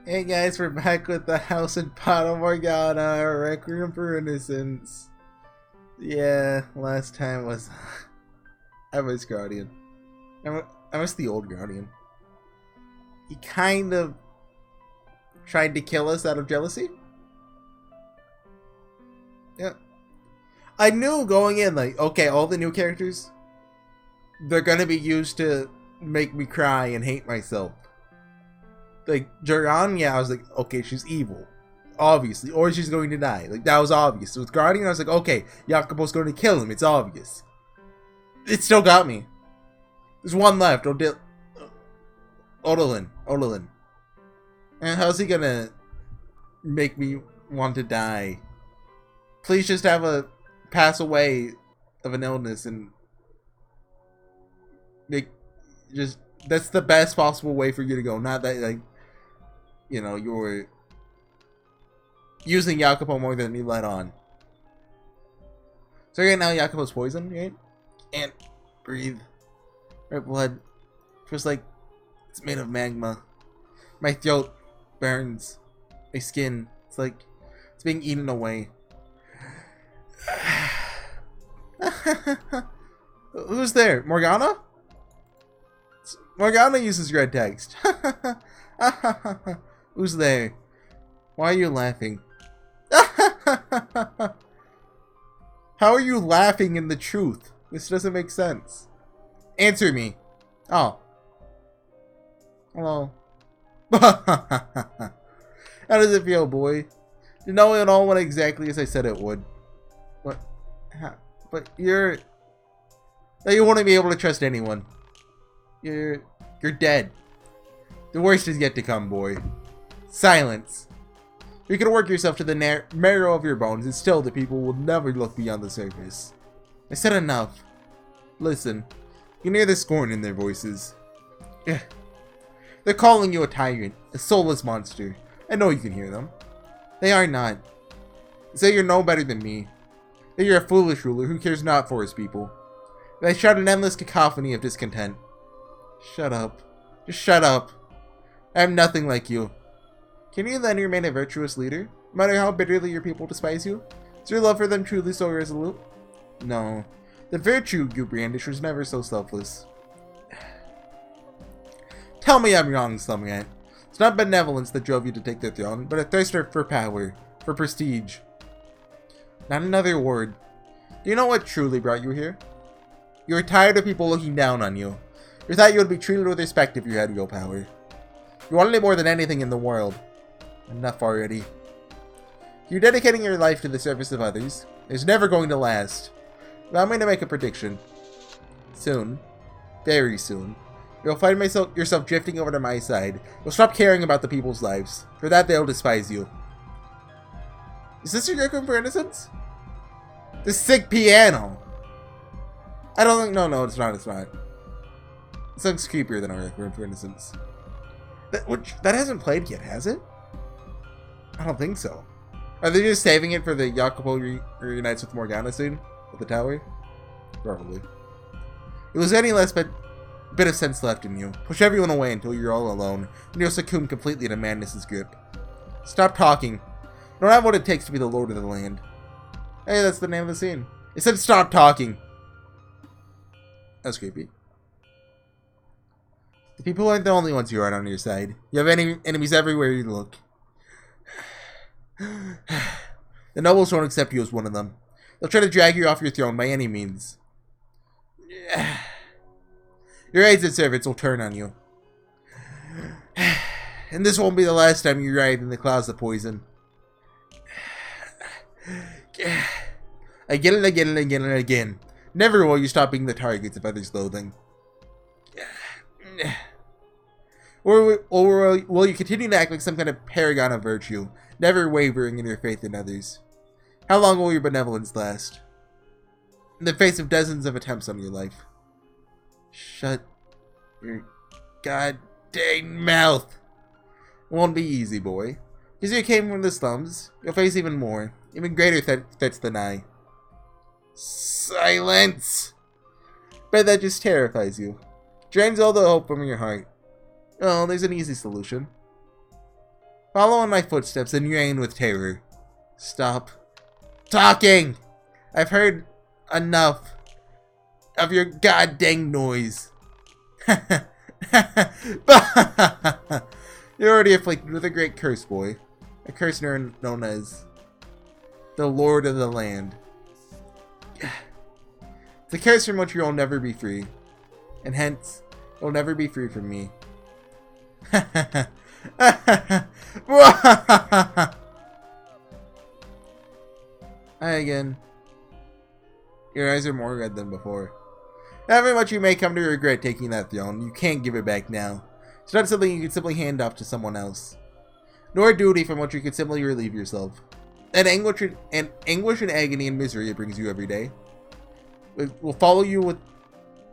Hey guys, we're back with the house in Fata Morgana, Requiem for Innocence. Yeah, last time was... I was Gratien. I was the old Gratien. He kind of tried to kill us out of jealousy. Yeah. I knew going in, like, okay, all the new characters, they're gonna be used to make me cry and hate myself. Like, Duran, yeah, I was like, okay, she's evil. Obviously. Or she's going to die. Like, that was obvious. So with Gratien, I was like, okay, Jacopo's going to kill him. It's obvious. It still got me. There's one left. Odilion. And how's he gonna make me want to die? Please just have a pass away of an illness and make just... That's the best possible way for you to go. Not that, like, you know, you're using Jacopo more than you let on. So right now, Jacopo's poisoned, right? Can't breathe. Red blood. Feels like it's made of magma. My throat burns. My skin. It's like it's being eaten away. Who's there? Morgana? Morgana uses red text. Who's there? Why are you laughing? How are you laughing in the truth? This doesn't make sense. Answer me. Oh. Hello. How does it feel, boy? You know it all went exactly as I said it would. What? But you won't be able to trust anyone. You're dead. The worst is yet to come, boy. Silence. You can work yourself to the marrow of your bones, and still the people will never look beyond the surface. I said enough. Listen. You can hear the scorn in their voices. They're calling you a tyrant, a soulless monster. I know you can hear them. They are not. They say you're no better than me. That you're a foolish ruler who cares not for his people. They shout an endless cacophony of discontent. Shut up. Just shut up. I am nothing like you. Can you then remain a virtuous leader, no matter how bitterly your people despise you? Is your love for them truly so resolute? No. The virtue you brandish was never so selfless. Tell me I'm wrong, Slumrat. It's not benevolence that drove you to take the throne, but a thirst for power, for prestige. Not another word. Do you know what truly brought you here? You were tired of people looking down on you. You thought you would be treated with respect if you had real power. You wanted it more than anything in the world. Enough already. You're dedicating your life to the service of others. It's never going to last. Allow me to make a prediction. Soon, very soon, you'll find yourself drifting over to my side. You'll stop caring about the people's lives. For that, they'll despise you. Is this your Requiem for Innocence? This sick piano! I don't think... No, it's not. It sounds creepier than our Requiem for Innocence. That hasn't played yet, has it? I don't think so. Are they just saving it for the Jacopo reunites with Morgana soon? With the tower? Probably. If there's any less bit of sense left in you, push everyone away until you're all alone, and you'll succumb completely to madness's grip. Stop talking. You don't have what it takes to be the lord of the land. Hey, that's the name of the scene. It said stop talking. That's creepy. The people aren't the only ones who aren't on your side. You have enemies everywhere you look. The nobles won't accept you as one of them. They'll try to drag you off your throne by any means. Your aides and servants will turn on you. And this won't be the last time you ride in the clouds of poison. Again and again and again and again. Never will you stop being the targets of others' loathing. Or will you continue to act like some kind of paragon of virtue, never wavering in your faith in others? How long will your benevolence last? In the face of dozens of attempts on your life. Shut your goddamn mouth. It won't be easy, boy. Because you came from the slums, you'll face even more, even greater threats than I. Silence! Bet that just terrifies you. Drains all the hope from your heart. Oh, there's an easy solution. Follow in my footsteps and reign with terror. Stop talking! I've heard enough of your goddamn noise. You're already afflicted with a great curse, boy. A curse known as the Lord of the Land. It's a curse from which you'll never be free. And hence, you'll never be free from me. Hi again. Your eyes are more red than before. However much you may come to regret taking that throne, you can't give it back now. It's not something you can simply hand off to someone else. Nor a duty from which you could simply relieve yourself. And anguish and agony and misery it brings you every day. It will follow you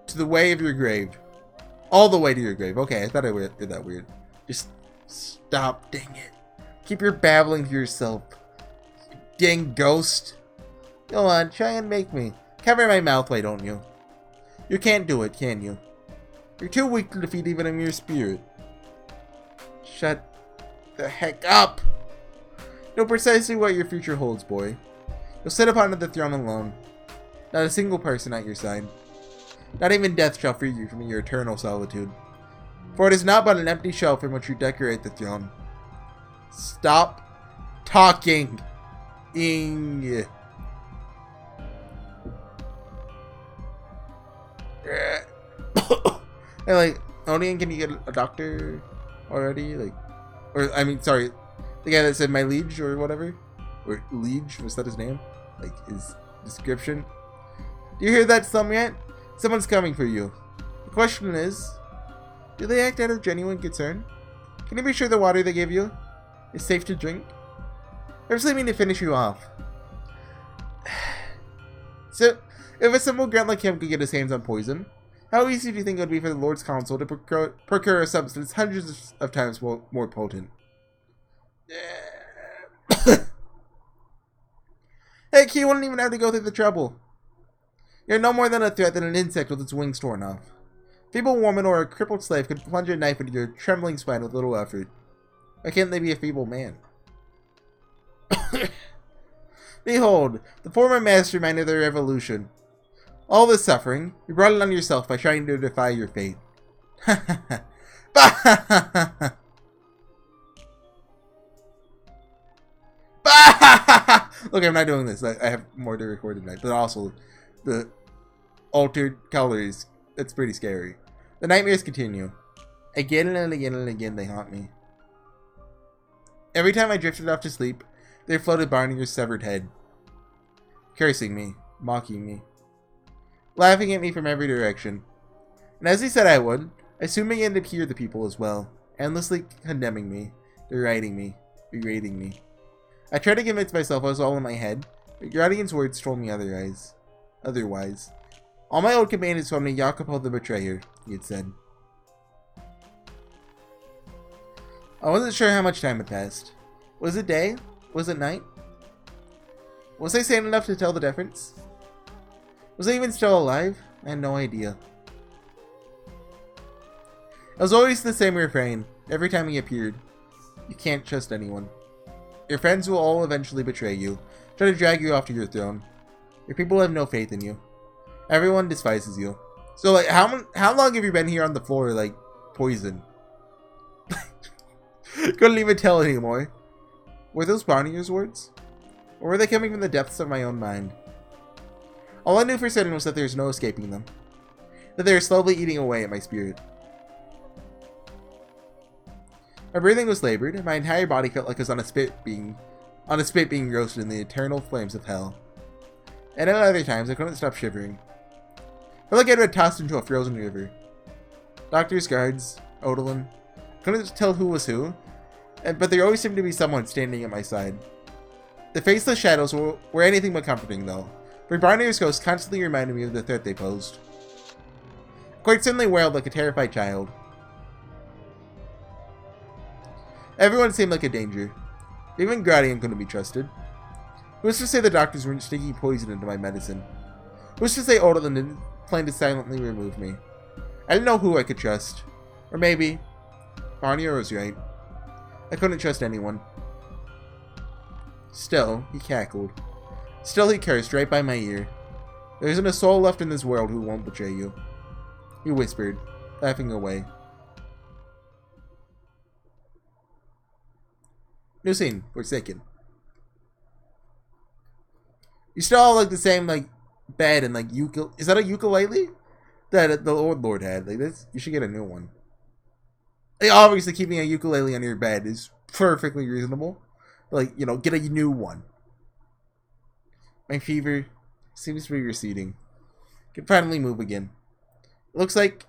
to the way of your grave. All the way to your grave. Okay, I thought I did that weird. Just stop, dang it. Keep your babbling to yourself. You dang ghost. Go on, try and make me. Cover my mouth, why don't you? You can't do it, can you? You're too weak to defeat even a mere spirit. Shut the heck up! Know precisely what your future holds, boy. You'll sit upon the throne alone. Not a single person at your side. Not even death shall free you from your eternal solitude. For it is not but an empty shell from which you decorate the throne. Stop talking! Ing. Hey, like, Odilion, can you get a doctor already? Like, or, I mean, sorry, the guy that said my liege or whatever? Or liege, was that his name? Like, his description? Do you hear that, some yet? Someone's coming for you. The question is, do they act out of genuine concern? Can you be sure the water they give you is safe to drink? I just mean to finish you off. So, if a simple grunt like him could get his hands on poison, how easy do you think it would be for the Lord's Council to procure a substance hundreds of times more potent? Heck, he wouldn't even have to go through the trouble. You're no more than a threat than an insect with its wings torn off. A feeble woman or a crippled slave could plunge a knife into your trembling spine with little effort. Why can't they be a feeble man? Behold, the former mastermind of the revolution. All this suffering, you brought it on yourself by trying to defy your fate. Look, I'm not doing this. I have more to record tonight. But also, the altered colors, it's pretty scary. The nightmares continue. Again and again and again they haunt me. Every time I drifted off to sleep, they floated Barney's severed head. Cursing me, mocking me, laughing at me from every direction. And as he said I would, I soon began to hear the people as well, endlessly condemning me, deriding me, berating me. I tried to convince myself I was all in my head, but Gratien's words told me otherwise. All my old companions told me Jacopo the betrayer, he had said. I wasn't sure how much time had passed. Was it day? Was it night? Was I sane enough to tell the difference? Was I even still alive? I had no idea. It was always the same refrain, every time he appeared. You can't trust anyone. Your friends will all eventually betray you, try to drag you off to your throne. Your people have no faith in you. Everyone despises you. So, like, how long have you been here on the floor, like, poison? Couldn't even tell anymore. Were those Barney's words? Or were they coming from the depths of my own mind? All I knew for certain was that there was no escaping them. That they were slowly eating away at my spirit. My breathing was labored, and my entire body felt like it was on a spit being roasted in the eternal flames of hell. And at other times, I couldn't stop shivering. I felt like I'd been tossed into a frozen river. Doctors, guards, Odilion. I couldn't tell who was who, but there always seemed to be someone standing at my side. The faceless shadows were anything but comforting, though, for Barney's ghosts constantly reminded me of the threat they posed. I quite suddenly wailed like a terrified child. Everyone seemed like a danger. Even Gratien couldn't be trusted. Who's to say the doctors weren't sticking poison into my medicine? Who's to say Odilion didn't plan to silently remove me? I didn't know who I could trust. Or maybe Barney was right. I couldn't trust anyone. Still, he cackled. Still, he cursed right by my ear. There isn't a soul left in this world who won't betray you. He whispered, laughing away. New scene, Forsaken. You still all like the same like bed and like is that a ukulele that the old lord had? Like this, you should get a new one. Like, obviously, keeping a ukulele on your bed is perfectly reasonable. Like, you know, get a new one. My fever seems to be receding. Can finally move again. It looks like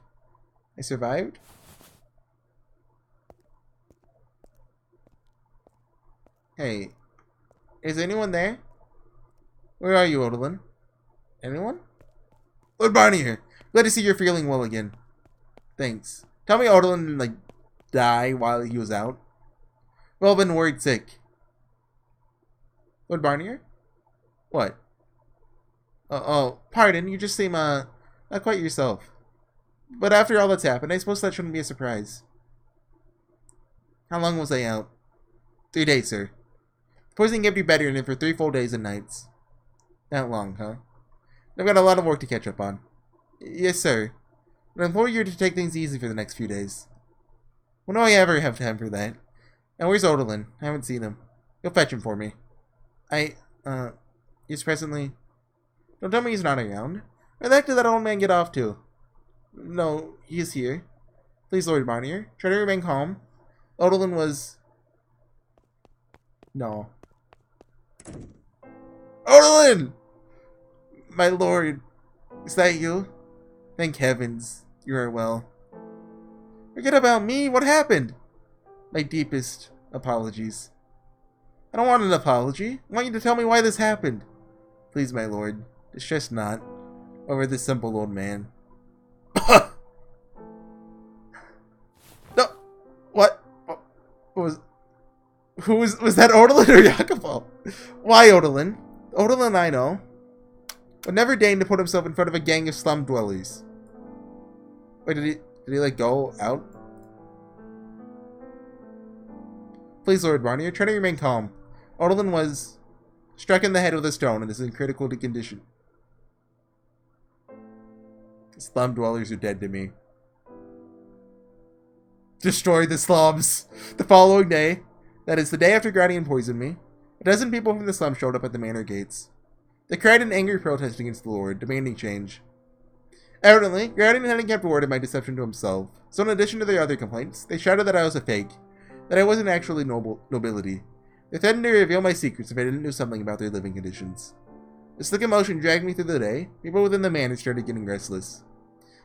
I survived. Hey, is anyone there? Where are you, Odilion? Anyone? Lord Barney here. Glad to see you're feeling well again. Thanks. Tell me Odilion didn't, like, die while he was out. We've all been worried sick. Lord Barnier? What? Oh, pardon, you just seem, not quite yourself. But after all that's happened, I suppose that shouldn't be a surprise. How long was I out? 3 days, sir. Poisoning kept you better than for 3 full days and nights. That long, huh? I've got a lot of work to catch up on. Yes, sir. But I implore you to take things easy for the next few days. When do I ever have time for that? And where's Odilion? I haven't seen him. You'll fetch him for me. He's presently... Don't tell me he's not around. Where the heck did that old man get off to? No, he is here. Please, Lord Barnier, try to remain calm. Odilion was... No. Odilion! My lord, is that you? Thank heavens, you are well. Forget about me, what happened? My deepest apologies. I don't want an apology. I want you to tell me why this happened. Please, my lord, distress not over this simple old man. No, what? Was that Odilion or Jacopo? Why Odilion? Odilion I know, but never deigned to put himself in front of a gang of slum dwellers. Wait, did he like go out? Please, Lord Barnier, try to remain calm. Odilion was struck in the head with a stone and is in critical condition. The slum dwellers are dead to me. Destroy the slums. The following day, that is the day after Gratien poisoned me, a dozen people from the slum showed up at the manor gates. They cried in angry protest against the Lord, demanding change. Evidently, Gratien hadn't kept word of my deception to himself, so in addition to their other complaints, they shouted that I was a fake, that I wasn't actually nobility. They threatened to reveal my secrets if I didn't do something about their living conditions. The slick emotion dragged me through the day. People within the manor started getting restless.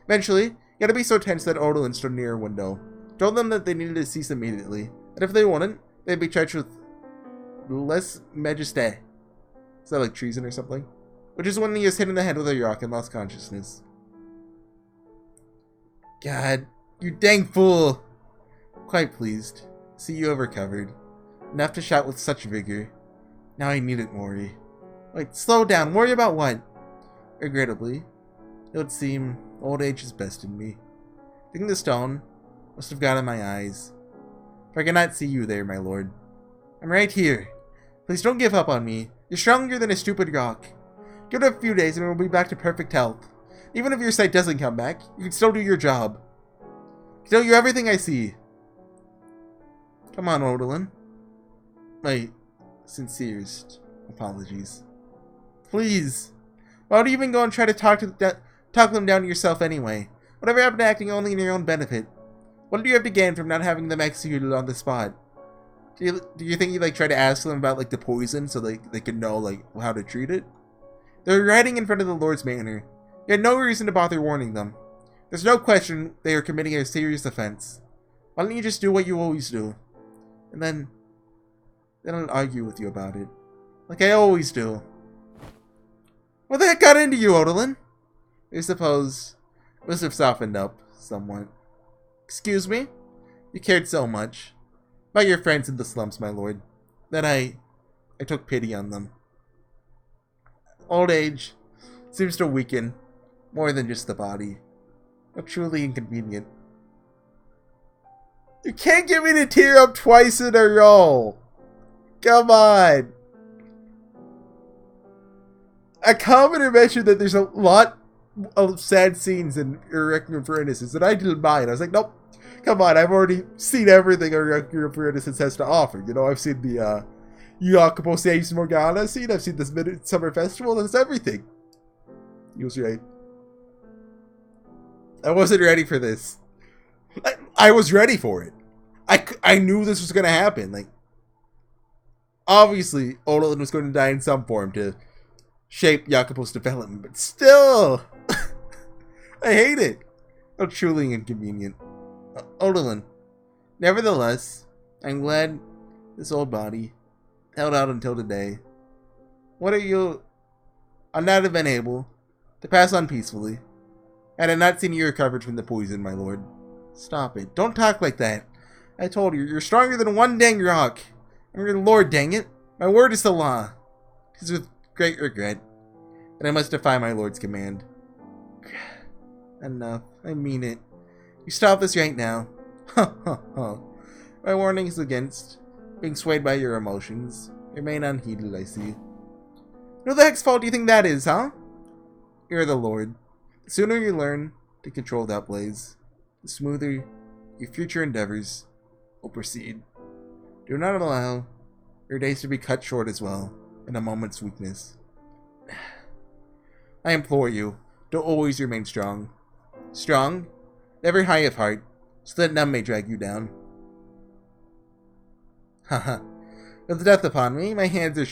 Eventually, it got to be so tense that Odilion stood near a window, told them that they needed to cease immediately, and if they wouldn't, they'd be charged with lèse majesté. Is that like treason or something? Which is when he was hit in the head with a rock and lost consciousness. God, you dang fool! Quite pleased. See you have recovered. Enough to shout with such vigor. Now I need it, Mori. Wait, slow down. Worry about what? Regrettably, it would seem old age has bested me. Taking the stone must have got in my eyes. For I cannot see you there, my lord. I'm right here. Please don't give up on me. You're stronger than a stupid rock. Give it a few days and we'll be back to perfect health. Even if your sight doesn't come back, you can still do your job. I can tell you everything I see. Come on, Odilion. My sincerest apologies. Please. Why would you even go and try to talk them down to yourself anyway? Whatever happened to acting only in your own benefit? What do you have to gain from not having them executed on the spot? Do you think you like try to ask them about like the poison so they could know like how to treat it? They're riding in front of the Lord's manor. You had no reason to bother warning them. There's no question they are committing a serious offense. Why don't you just do what you always do? And then I'll argue with you about it. Like I always do. What the heck got into you, Odilion? I suppose must have softened up somewhat. Excuse me? You cared so much about your friends in the slums, my lord, that I took pity on them. Old age seems to weaken more than just the body. How truly inconvenient. You can't get me to tear up twice in a row. Come on. A commenter mentioned that there's a lot of sad scenes in Requiem for Innocence, and I didn't mind. I was like, nope. Come on, I've already seen everything Requiem for Innocence has to offer. You know, I've seen the Jacopo Fata Morgana scene. I've seen this Midsummer Festival. That's everything. He was right. I wasn't ready for this. I was ready for it. I knew this was going to happen. Like, obviously, Odilion was going to die in some form to shape Jacopo's development, but still, I hate it. Oh, truly inconvenient. Odilion. Nevertheless, I'm glad this old body held out until today. What are you? I not have been able to pass on peacefully, and had not seen you recovered from the poison, my lord. Stop it. Don't talk like that. I told you, you're stronger than one dang rock. I'm your lord, dang it. My word is the law. It is with great regret that I must defy my lord's command. Enough. I mean it. You stop this right now. My warning is against being swayed by your emotions. Remain unheeded, I see. Who the heck's fault do you think that is, huh? You're the lord. The sooner you learn to control that blaze, the smoother your future endeavors will proceed. Do not allow your days to be cut short as well in a moment's weakness. I implore you to always remain strong. Strong, never high of heart, so that none may drag you down. Haha. With death upon me, my hands are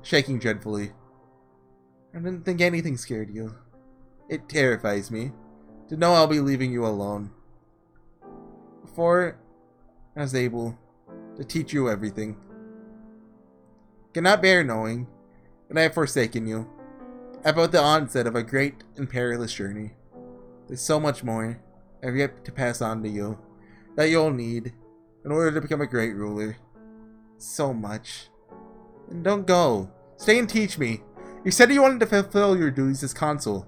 shaking dreadfully. I didn't think anything scared you. It terrifies me to know I'll be leaving you alone. Before I was able to teach you everything. Cannot bear knowing that I have forsaken you about the onset of a great and perilous journey. There's so much more I have yet to pass on to you that you'll need in order to become a great ruler. So much. And don't go. Stay and teach me. You said you wanted to fulfill your duties as consul.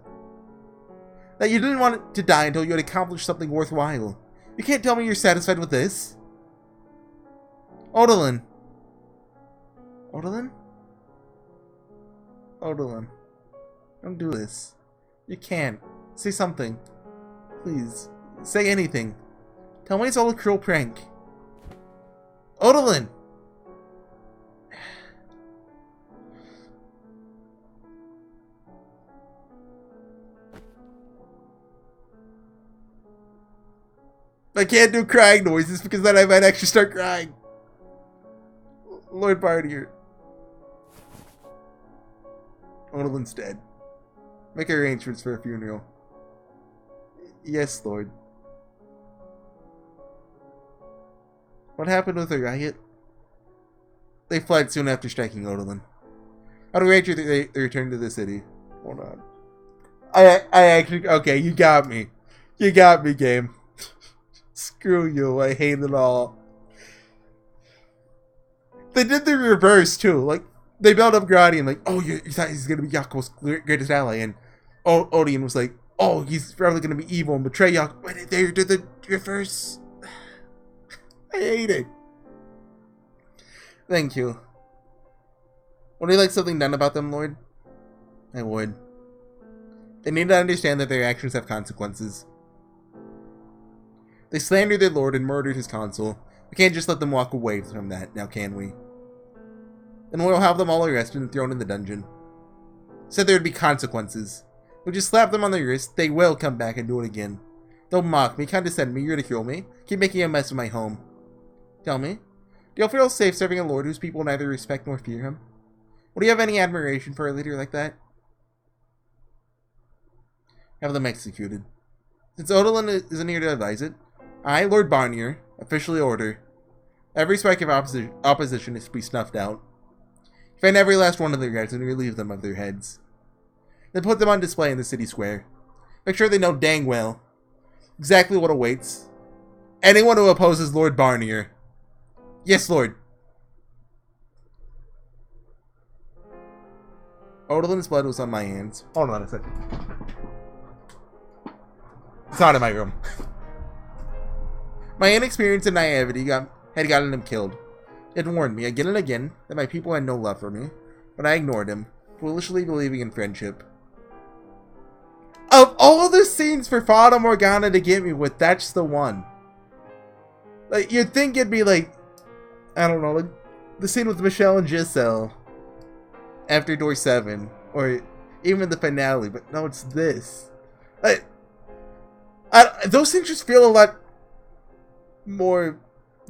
That you didn't want to die until you had accomplished something worthwhile. You can't tell me you're satisfied with this. Odilion. Odilion? Odilion. Don't do this. You can't. Say something. Please. Say anything. Tell me it's all a cruel prank. Odilion! I can't do crying noises because then I might actually start crying. Lord Barnier. Odilion's dead. Make arrangements for a funeral. Yes, Lord. What happened with the riot? They fled soon after striking Odilion. How do we arrange they return to the city? Hold on. I actually... Okay, you got me. You got me, game. Screw you. I hate it all. They did the reverse, too. Like, they built up Gratien, like, oh, you thought he's going to be Jacopo's greatest ally. And Odilion was like, oh, he's probably going to be evil and betray Jacopo. But they did the reverse. I hate it. Thank you. Would you like something done about them, Lord? I would. They need to understand that their actions have consequences. They slandered their lord and murdered his consul. We can't just let them walk away from that, now can we? Then we'll have them all arrested and thrown in the dungeon. Said there would be consequences. We'll just slap them on the wrist, they will come back and do it again. They'll mock me, condescend me, ridicule me, keep making a mess of my home. Tell me, do you feel safe serving a lord whose people neither respect nor fear him? Would you have any admiration for a leader like that? Have them executed. Since Odilion isn't here to advise it, I, Lord Barnier, officially order every spike of opposition is to be snuffed out. Find every last one of their guards and relieve them of their heads. Then put them on display in the city square. Make sure they know dang well exactly what awaits anyone who opposes Lord Barnier. Yes, Lord. Odilion's blood was on my hands. Hold on a second. It's not in my room. My inexperience and naivety had gotten him killed. He had warned me again and again that my people had no love for me, but I ignored him, foolishly believing in friendship. Of all the scenes for Fata Morgana to get me with, that's the one. Like, you'd think it'd be like, I don't know, like the scene with Michelle and Giselle after Door 7, or even the finale, but no, it's this. Like, those things just feel a lot more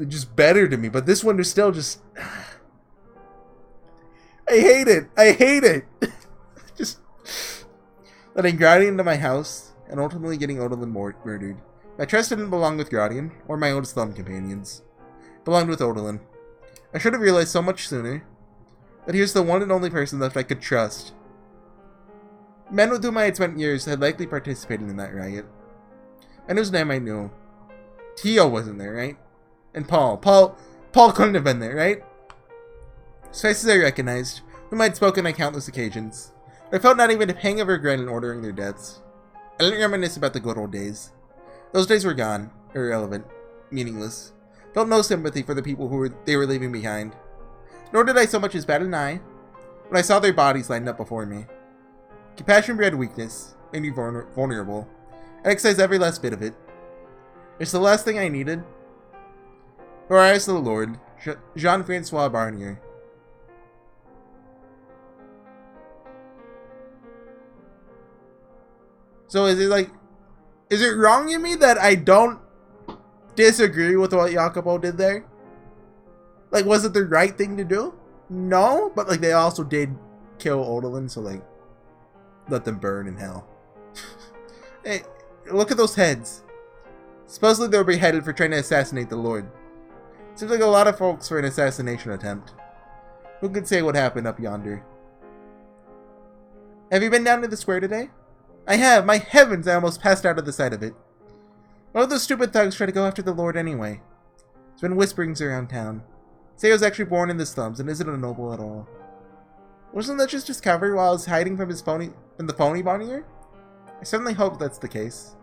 just better to me, but this one is still just... I hate it. I hate it. Just letting Gratien into my house and ultimately getting Odilion murdered. My trust didn't belong with Gratien or my old slum companions. It belonged with Odilion. I should have realized so much sooner that he was the one and only person that I could trust. Men with whom I had spent years had likely participated in that riot. And whose name I knew. Tio wasn't there, right? And Paul. Paul couldn't have been there, right? Faces I recognized, whom I had spoken on countless occasions. I felt not even a pang of regret in ordering their deaths. I didn't reminisce about the good old days. Those days were gone, irrelevant, meaningless. Felt no sympathy for the people they were leaving behind. Nor did I so much as bat an eye when I saw their bodies lined up before me. Compassion bred weakness, made me vulnerable. I excised every last bit of it. It's the last thing I needed. For I asked the Lord, Jean-Francois Barnier. So is it wrong in me that I don't disagree with what Jacopo did there? Like, was it the right thing to do? No, but like they also did kill Odilion, so like, let them burn in hell. Hey, look at those heads. Supposedly they were beheaded for trying to assassinate the Lord. Seems like a lot of folks for an assassination attempt. Who could say what happened up yonder? Have you been down to the square today? I have. My heavens, I almost passed out at the sight of it. One of those stupid thugs tried to go after the Lord anyway. There's been whisperings around town. Say I was actually born in the slums and isn't a noble at all. Wasn't that just discovered while I was hiding from the phony Barnier? I certainly hope that's the case.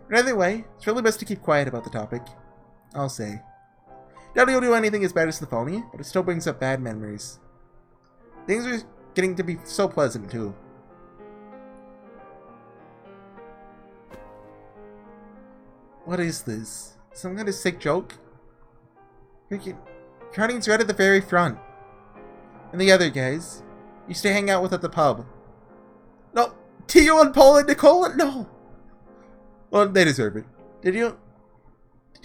But either way, it's really best to keep quiet about the topic. I'll say. Doubt he'll do anything as bad as the phony, but it still brings up bad memories. Things are getting to be so pleasant too. What is this? Some kind of sick joke? Gratien's right at the very front. And the other guys used to hang out with at the pub. No! Tio and Paul and Nicole? No! Well, they deserve it. Did you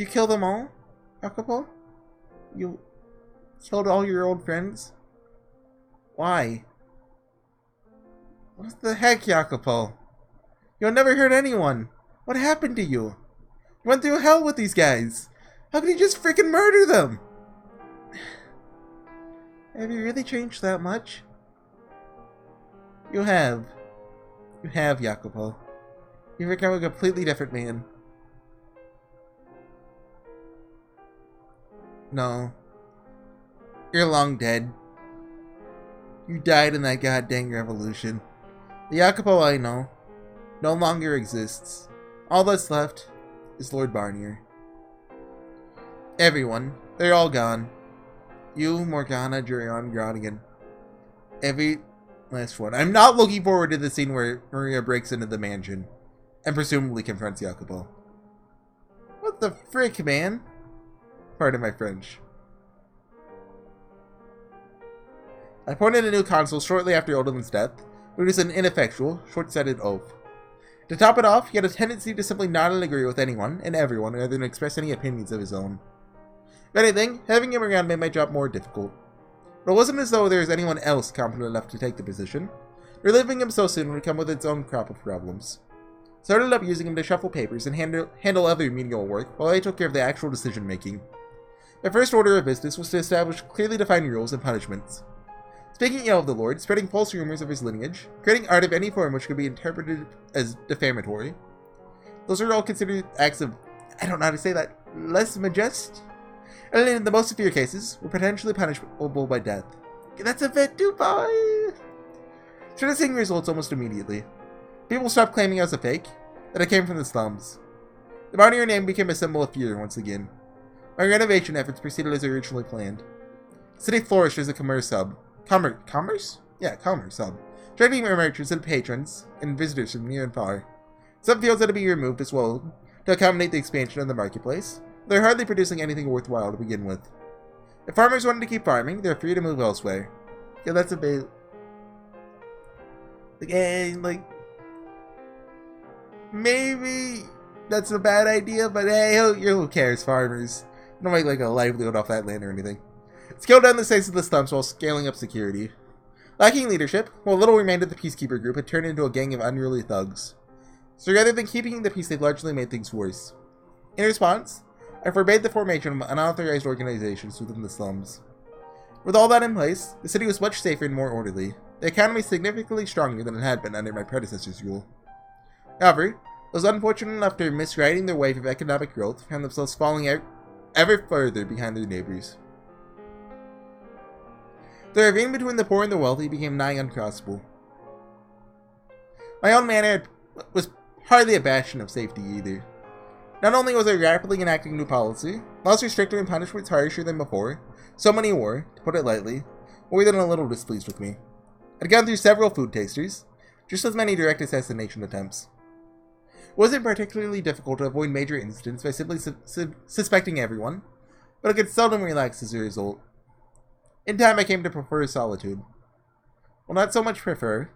kill them all, Jacopo? You killed all your old friends? Why? What the heck, Jacopo? You'll never hurt anyone. What happened to you? You went through hell with these guys. How could you just freaking murder them? Have you really changed that much? You have. You have, Jacopo. You've become a completely different man. No. You're long dead. You died in that goddamn revolution. The Jacopo I know no longer exists. All that's left is Lord Barnier. Everyone. They're all gone. You, Morgana, Jurion, Gratien. Every last one. I'm not looking forward to the scene where Maria breaks into the mansion and presumably confronts Jacopo. What the frick, man? Pardon my French. I appointed a new consul shortly after Odilion's death, but it was an ineffectual, short-sighted oath. To top it off, he had a tendency to simply not agree with anyone and everyone rather than express any opinions of his own. If anything, having him around made my job more difficult. But it wasn't as though there was anyone else competent enough to take the position. Relieving him so soon would come with its own crop of problems. So I ended up using him to shuffle papers and handle other menial work while I took care of the actual decision-making. My first order of business was to establish clearly defined rules and punishments. Speaking ill of the Lord, spreading false rumors of his lineage, creating art of any form which could be interpreted as defamatory. Those are all considered acts of, I don't know how to say that, less majest? And in the most severe cases, were potentially punishable by death. That's a bit too far. Started seeing results almost immediately. People stopped claiming I was a fake, that I came from the slums. The Barnier name became a symbol of fear once again. My renovation efforts proceeded as originally planned. The city flourished as a commerce hub. Commerce? Yeah, commerce hub. Attracting merchants and patrons and visitors from near and far. Some fields had to be removed as well to accommodate the expansion of the marketplace. They're hardly producing anything worthwhile to begin with. If farmers wanted to keep farming, they're free to move elsewhere. Yeah, that's a bit... Again, like... Maybe that's a bad idea, but hey, who cares, farmers? Don't make like a livelihood off that land or anything. Scaled down the size of the slums while scaling up security. Lacking leadership, what little remained of the Peacekeeper group had turned into a gang of unruly thugs. So rather than keeping the peace, they largely made things worse. In response, I forbade the formation of unauthorized organizations within the slums. With all that in place, the city was much safer and more orderly. The economy significantly stronger than it had been under my predecessor's rule. However, those unfortunate enough to miss riding their wave of economic growth found themselves falling out ever further behind their neighbors. The ravine between the poor and the wealthy became nigh uncrossable. My own manor was hardly a bastion of safety either. Not only was I rapidly enacting new policy, laws were stricter and punishments harsher than before, so many were, to put it lightly, more than a little displeased with me. I'd gone through several food tasters, just as many direct assassination attempts. It wasn't particularly difficult to avoid major incidents by simply suspecting everyone, but I could seldom relax as a result. In time I came to prefer solitude. Well, not so much prefer,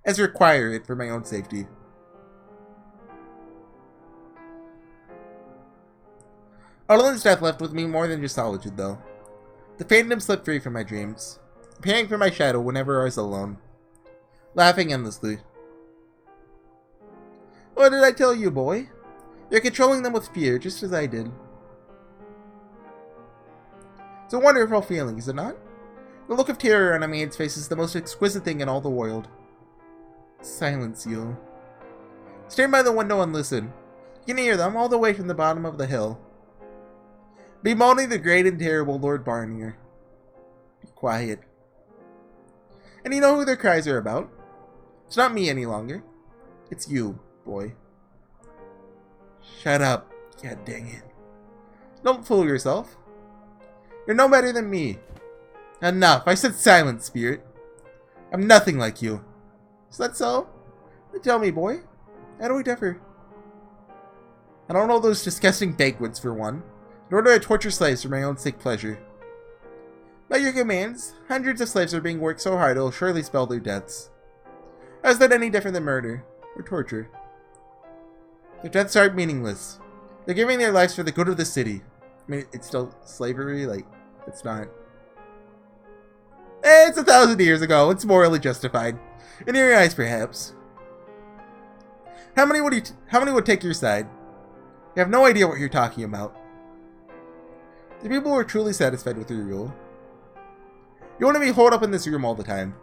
as require it for my own safety. Odilion's death left with me more than just solitude, though. The phantom slipped free from my dreams, appearing for my shadow whenever I was alone, laughing endlessly. What did I tell you, boy? You're controlling them with fear, just as I did. It's a wonderful feeling, is it not? The look of terror on a man's face is the most exquisite thing in all the world. Silence, you. Stand by the window and listen. You can hear them all the way from the bottom of the hill. Bemoaning the great and terrible Lord Barnier. Be quiet. And you know who their cries are about? It's not me any longer. It's you, boy. Shut up. God dang it. Don't fool yourself. You're no better than me. Enough. I said silence, spirit. I'm nothing like you. Is that so? Tell me, boy. How do we differ? I don't know those disgusting banquets, for one. Nor do I torture slaves for my own sick pleasure. By your commands, hundreds of slaves are being worked so hard it will surely spell their deaths. How is that any different than murder or torture? Their deaths aren't meaningless. They're giving their lives for the good of the city. I mean, it's still slavery, like, it's not. It's 1,000 years ago. It's morally justified. In your eyes, perhaps. How many would take your side? You have no idea what you're talking about. The people were truly satisfied with your rule. You want to be holed up in this room all the time.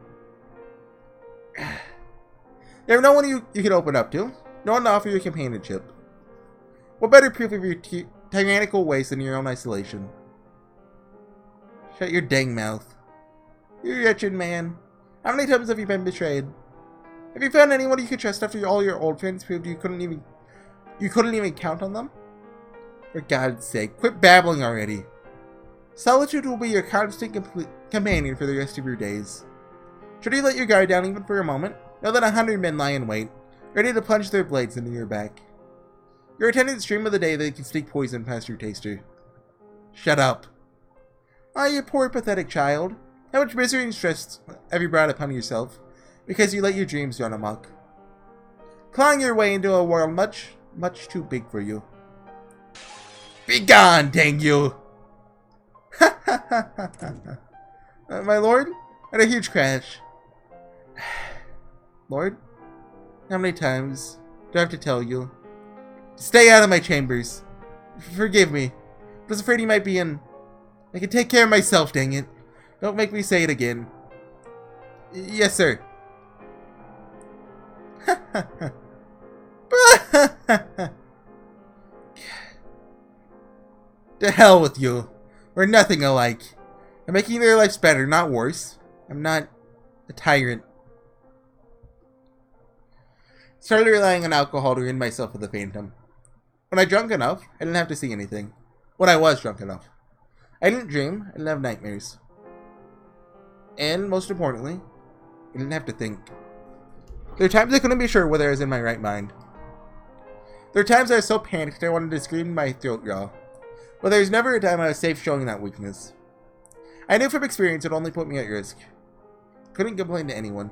You have no one you can open up to. No one to offer you companionship. What better proof of your tyrannical ways than your own isolation? Shut your dang mouth. You wretched man. How many times have you been betrayed? Have you found anyone you could trust after all your old friends proved you couldn't even count on them? For God's sake, quit babbling already. Solitude will be your constant companion for the rest of your days. Should you let your guard down even for a moment, know that 100 men lie in wait, ready to plunge their blades into your back. Your attendants dream of the day they can sneak poison past your taster. Shut up. Ah, you poor pathetic child. How much misery and stress have you brought upon yourself because you let your dreams run amok? Clawing your way into a world much, much too big for you. Be gone, dang you! My lord? I had a huge crash. Lord? How many times do I have to tell you? Stay out of my chambers. Forgive me. I was afraid you might be in... I can take care of myself, dang it. Don't make me say it again. Yes, sir. To hell with you. We're nothing alike. I'm making their lives better, not worse. I'm not a tyrant. Started relying on alcohol to rid myself of the phantom. When I drank enough, I didn't have to see anything. When I was drunk enough. I didn't dream. I didn't have nightmares. And most importantly, I didn't have to think. There are times I couldn't be sure whether I was in my right mind. There are times I was so panicked I wanted to scream my throat raw. But there was never a time I was safe showing that weakness. I knew from experience it only put me at risk. I couldn't complain to anyone.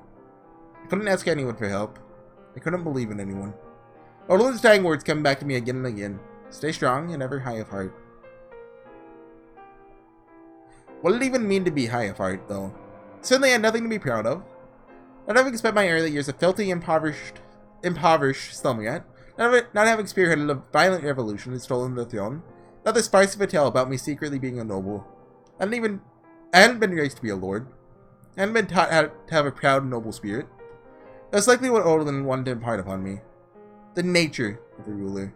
I couldn't ask anyone for help. I couldn't believe in anyone. Odilion's dying words come back to me again and again. Stay strong and ever high of heart. What did it even mean to be high of heart, though? Certainly I had nothing to be proud of. Not having spent my early years a filthy, impoverished slumlord, not having spearheaded a violent revolution and stolen the throne, not the spice of a tale about me secretly being a noble. I hadn't been raised to be a lord. I hadn't been taught how to have a proud and noble spirit. That's likely what Odilion wanted to impart upon me. The nature of a ruler.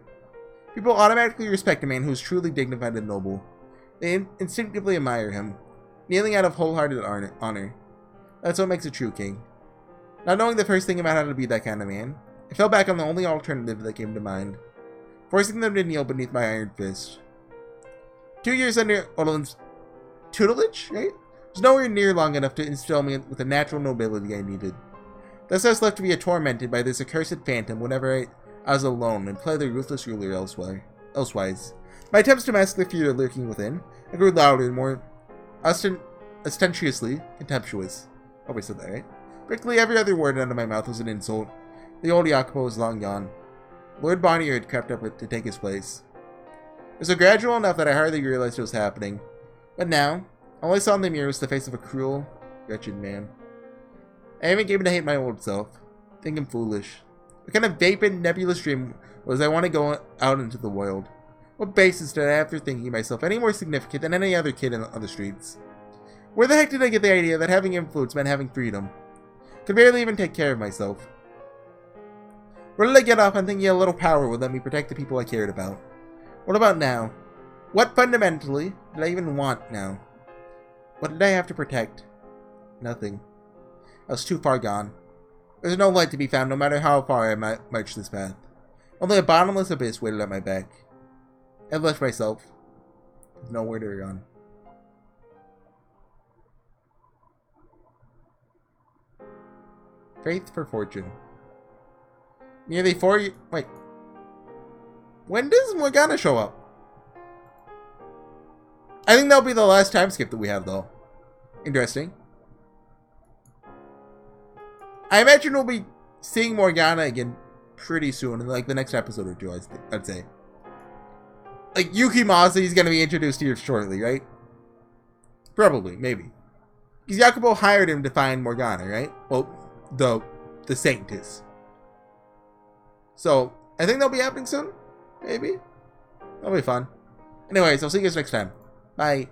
People automatically respect a man who is truly dignified and noble. They instinctively admire him, kneeling out of wholehearted honor. That's what makes a true king. Not knowing the first thing about how to be that kind of man, I fell back on the only alternative that came to mind, forcing them to kneel beneath my iron fist. 2 years under Odilion's tutelage, right? Was nowhere near long enough to instill me with the natural nobility I needed. Thus I was left to be tormented by this accursed phantom whenever I was alone and play the ruthless ruler elsewise. My attempts to mask the fear lurking within, I grew louder and more ostentatiously contemptuous. Always said that, right? Practically every other word out of my mouth was an insult. The old Jacopo was long gone. Lord Bonnier had crept up to take his place. It was gradual enough that I hardly realized it was happening. But now, all I saw in the mirror was the face of a cruel, wretched man. I even came to hate my old self. Think him foolish. What kind of vapid, nebulous dream was I want to go out into the world? What basis did I have for thinking myself any more significant than any other kid on the streets? Where the heck did I get the idea that having influence meant having freedom? Could barely even take care of myself. Where did I get off on thinking a little power would let me protect the people I cared about? What about now? What fundamentally did I even want now? What did I have to protect? Nothing. I was too far gone. There's no light to be found no matter how far I marched this path. Only a bottomless abyss waited at my back. I left myself with nowhere to run. Faith for fortune. Nearly 4 years. Wait. When does Morgana show up? I think that'll be the last time skip that we have, though. Interesting. I imagine we'll be seeing Morgana again pretty soon, in like the next episode or two, I'd say. Like, Yukimasa is going to be introduced here shortly, right? Probably, maybe. Because Jacopo hired him to find Morgana, right? Well, the Saintess. So, I think they'll be happening soon. Maybe. That'll be fun. Anyways, I'll see you guys next time. Bye.